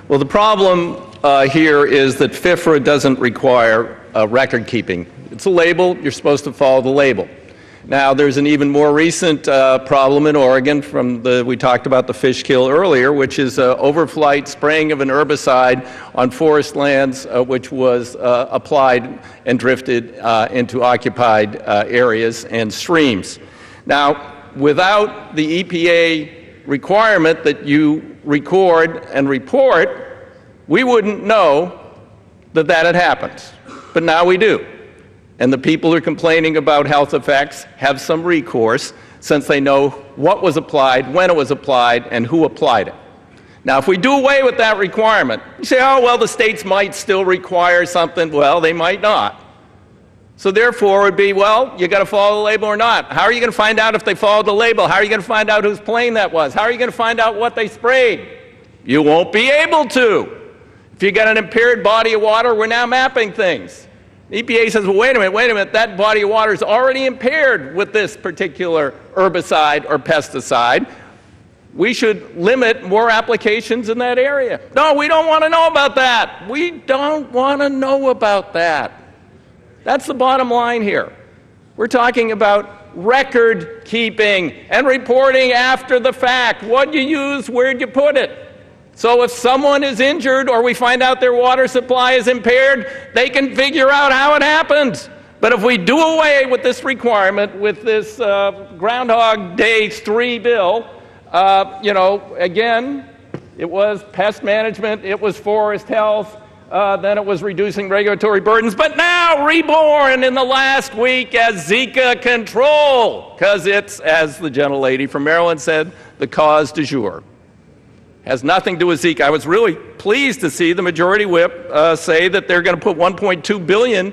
Well, the problem here is that FIFRA doesn't require record keeping. It's a label. You're supposed to follow the label. Now, there's an even more recent problem in Oregon from we talked about the fish kill earlier, which is overflight spraying of an herbicide on forest lands, which was applied and drifted into occupied areas and streams. Now, without the EPA requirement that you record and report, we wouldn't know that that had happened. But now we do. And the people who are complaining about health effects have some recourse since they know what was applied, when it was applied, and who applied it. Now, if we do away with that requirement, you say, oh, well, the states might still require something. Well, they might not. So therefore, it would be, well, you got to follow the label or not. How are you going to find out if they followed the label? How are you going to find out whose plane that was? How are you going to find out what they sprayed? You won't be able to. If you got an impaired body of water, we're now mapping things. The EPA says, well, wait a minute, that body of water is already impaired with this particular herbicide or pesticide. We should limit more applications in that area. No, we don't want to know about that. We don't want to know about that. That's the bottom line here. We're talking about record keeping and reporting after the fact. What'd you use? Where'd you put it? So if someone is injured or we find out their water supply is impaired, they can figure out how it happened. But if we do away with this requirement, with this Groundhog Day 3 bill, again, it was pest management, it was forest health, then it was reducing regulatory burdens, but now reborn in the last week as Zika control, because it's, as the gentlelady from Maryland said, the cause du jour. Has nothing to do with Zika. I was really pleased to see the majority whip say that they're going to put $1.2 billion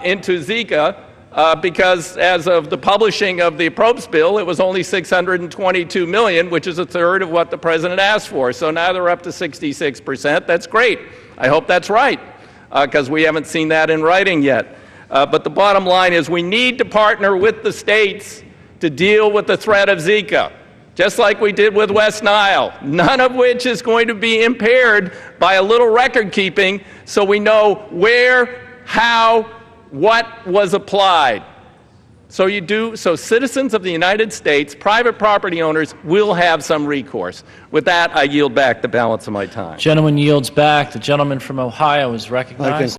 into Zika because as of the publishing of the appropriations bill, it was only $622 million, which is a third of what the president asked for. So now they're up to 66%. That's great. I hope that's right because we haven't seen that in writing yet. But the bottom line is we need to partner with the states to deal with the threat of Zika. Just like we did with West Nile, none of which is going to be impaired by a little record keeping so we know where, how, what was applied. So citizens of the United States, private property owners, will have some recourse. With that, I yield back the balance of my time. Gentleman yields back. The gentleman from Ohio is recognized.